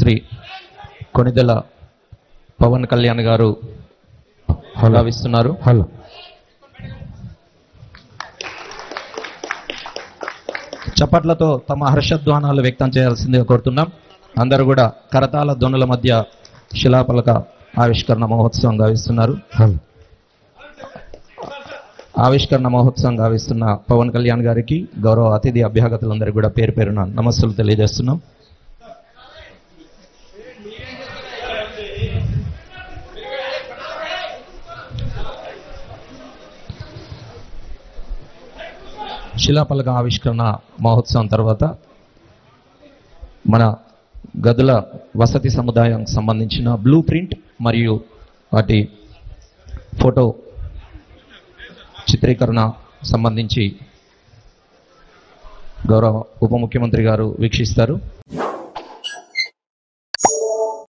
శ్రీ కొణిదెల పవన్ కళ్యాణ్ గారు భావిస్తున్నారు. హలో చప్పట్లతో తమ హర్షధ్వానాలు వ్యక్తం చేయాల్సిందిగా కోరుతున్నాం. అందరూ కూడా కరతాళ ధ్వనుల మధ్య శిలాఫలక ఆవిష్కరణ మహోత్సవం గావిస్తున్నారు. హలో ఆవిష్కరణ మహోత్సవం గావిస్తున్న పవన్ కళ్యాణ్ గారికి గౌరవ అతిథి అభ్యాగతులందరికీ కూడా పేరు పేరున నమస్సులు తెలియజేస్తున్నాం. శిలాఫలక ఆవిష్కరణ మహోత్సవం తర్వాత మన గదుల వసతి సముదాయానికి సంబంధించిన బ్లూ ప్రింట్ మరియు వాటి ఫోటో చిత్రీకరణ సంబంధించి గౌరవ ఉప ముఖ్యమంత్రి గారు వీక్షిస్తారు.